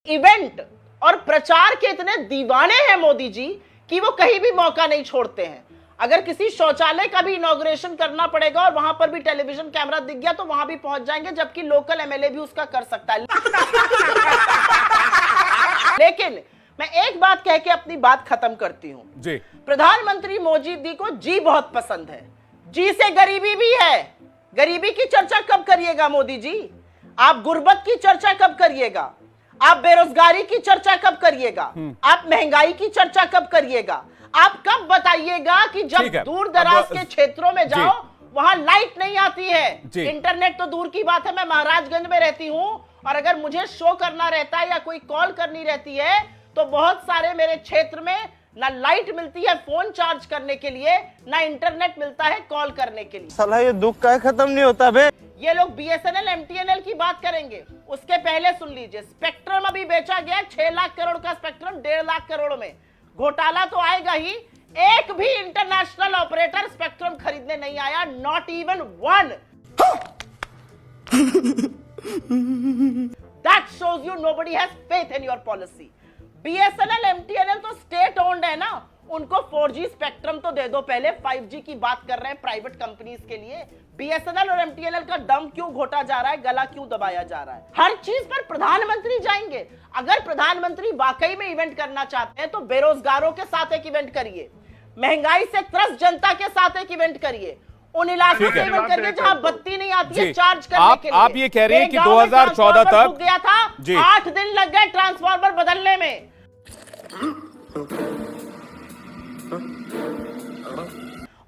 Event और प्रचार के इतने दीवाने हैं मोदी जी कि वो कहीं भी मौका नहीं छोड़ते हैं। अगर किसी शौचालय का भी इनॉग्रेशन करना पड़ेगा और वहां पर भी टेलीविजन कैमरा दिख गया तो वहां भी पहुंच जाएंगे, जबकि लोकल एमएलए भी उसका कर सकता है। लेकिन मैं एक बात कह के अपनी बात खत्म करती हूं जी। प्रधानमंत्री मोदी जी को जी बहुत पसंद है, जी से गरीबी भी है। गरीबी की चर्चा कब करिएगा मोदी जी? आप गुर्बत की चर्चा कब करिएगा? आप बेरोजगारी की चर्चा कब करिएगा? आप महंगाई की चर्चा कब करिएगा? आप कब बताइएगा कि जब दूर दराज के क्षेत्रों में जाओ वहां लाइट नहीं आती है, इंटरनेट तो दूर की बात है। मैं महाराजगंज में रहती हूं और अगर मुझे शो करना रहता है या कोई कॉल करनी रहती है तो बहुत सारे मेरे क्षेत्र में ना लाइट मिलती है फोन चार्ज करने के लिए, ना इंटरनेट मिलता है कॉल करने के लिए। साला ये दुख का खत्म नहीं होता बे। ये लोग बीएसएनएल एमटीएनएल की बात करेंगे, उसके पहले सुन लीजिए, स्पेक्ट्रम अभी बेचा गया 6 लाख करोड़ का स्पेक्ट्रम 1.5 लाख करोड़ में। घोटाला तो आएगा ही, एक भी इंटरनेशनल ऑपरेटर स्पेक्ट्रम खरीदने नहीं आया, not even one. That shows you nobody has faith in your policy. BSNL MTNL तो स्टेट ओन्ड है ना, उनको 4G स्पेक्ट्रम तो दे दो पहले। 5G की बात कर रहे हैं प्राइवेट कंपनीज के लिए। बीएसएनएल और एमटीएनएल का दम क्यों घोटा जा रहा है, गला क्यों दबाया जा रहा है? हर चीज पर प्रधानमंत्री जाएंगे। अगर प्रधानमंत्री वाकई में इवेंट करना चाहते हैं तो बेरोजगारों के साथ एक इवेंट करिए, महंगाई से त्रस्त जनता के साथ एक इवेंट करिए, उन इलाकों से इवेंट करिए जहां बत्ती नहीं आती है चार्ज करने के लिए। आप ये कह रहे हैं कि 2014 तक गया था, 8 दिन लग गए ट्रांसफार्मर बदलने में।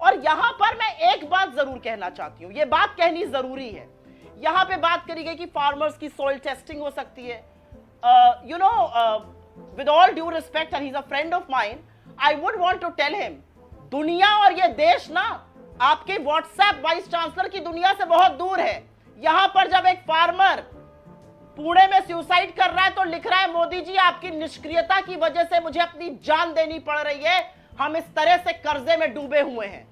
और यहां पर मैं एक बात जरूर कहना चाहती हूं, यह बात कहनी जरूरी है। यहां पे बात करी गई कि फार्मर्स की सॉइल टेस्टिंग हो सकती है। You know, with all due respect and he is a friend of mine, I would want to tell him, दुनिया और ये देश ना आपके व्हाट्सएप वाइस चांसलर की दुनिया से बहुत दूर है। यहां पर जब एक फार्मर पुणे में सुसाइड कर रहा है तो लिख रहा है, मोदी जी आपकी निष्क्रियता की वजह से मुझे अपनी जान देनी पड़ रही है, हम इस तरह से कर्जे में डूबे हुए हैं।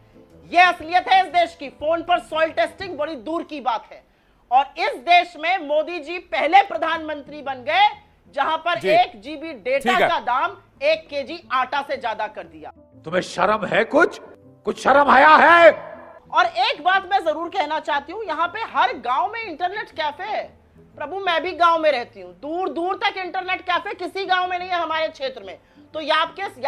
यह असलियत है इस देश की। फोन पर सॉइल टेस्टिंग बड़ी दूर की बात है। और इस देश में मोदी जी पहले प्रधानमंत्री बन गए जहां पर 1 GB डेटा का दाम 1 kg आटा से ज्यादा कर दिया। तुम्हें शर्म है? कुछ शर्म आया है? और एक बात मैं जरूर कहना चाहती हूं, यहां पे हर गांव में इंटरनेट कैफे है। प्रभु, मैं भी गांव में रहती हूं, दूर दूर तक इंटरनेट कैफे किसी गांव में नहीं है हमारे क्षेत्र में। तो या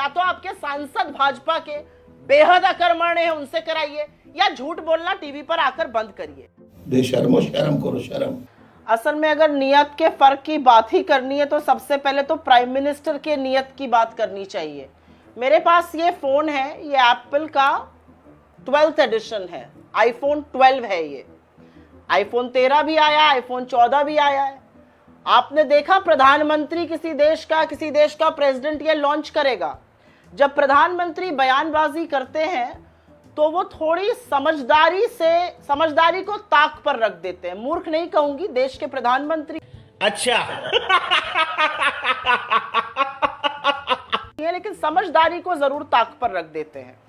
तो आपके सांसद भाजपा के बेहद अकर्मण्य है, उनसे कराइए, या झूठ बोलना टीवी पर आकर बंद करिए। बेशर्मो, शर्म करो, शर्म। असल में अगर नियत के फर्क की बात ही करनी है तो सबसे पहले तो प्राइम मिनिस्टर के नियत की बात करनी चाहिए। मेरे पास ये फोन है, ये एप्पल का 12th एडिशन है, आईफोन 12 है। ये आईफोन 13 भी आया, आईफोन 14 भी आया है। आपने देखा प्रधानमंत्री किसी देश का प्रेसिडेंट ये लॉन्च करेगा, जब प्रधानमंत्री बयानबाजी करते हैं तो वो थोड़ी समझदारी को ताक पर रख देते हैं। मूर्ख नहीं कहूंगी, देश के प्रधानमंत्री अच्छा लेकिन समझदारी को जरूर ताक पर रख देते हैं।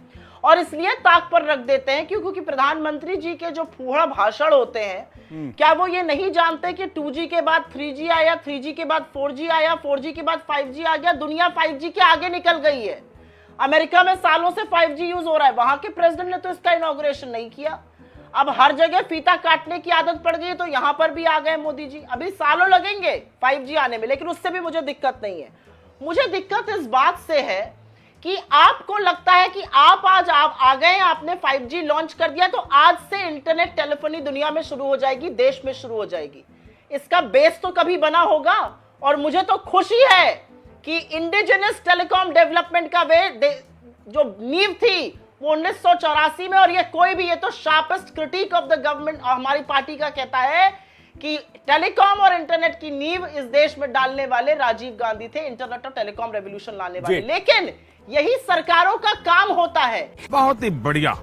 और इसलिए ताक पर रख देते हैं क्योंकि प्रधानमंत्री जी के जो फूहड़ भाषण होते हैं, क्या वो ये नहीं जानते कि 2G के बाद 3G आया, 3G के बाद 4G आया, 4G के बाद 5G आ गया, दुनिया 5G के आगे निकल गई है। अमेरिका में सालों से 5G यूज हो रहा है, वहां के प्रेसिडेंट ने तो इसका इनॉग्रेशन नहीं किया। अब हर जगह फीता काटने की आदत पड़ गई है तो यहां पर भी आ गए मोदी जी। अभी सालों लगेंगे 5G आने में, लेकिन उससे भी मुझे दिक्कत नहीं है। मुझे दिक्कत इस बात से है कि आपको लगता है कि आप आ गए, आपने 5G लॉन्च कर दिया तो आज से इंटरनेट टेलीफोनी दुनिया में शुरू हो जाएगी, देश में शुरू हो जाएगी। इसका बेस तो कभी बना होगा। और मुझे तो खुशी है कि इंडिजिनस टेलीकॉम डेवलपमेंट का जो नींव थी वो 1984 में, और ये तो sharpest critic of the government हमारी पार्टी का कहता है कि टेलीकॉम और इंटरनेट की नींव इस देश में डालने वाले राजीव गांधी थे, इंटरनेट और टेलीकॉम रेवोल्यूशन लाने वाले। लेकिन यही सरकारों का काम होता है। बहुत ही बढ़िया।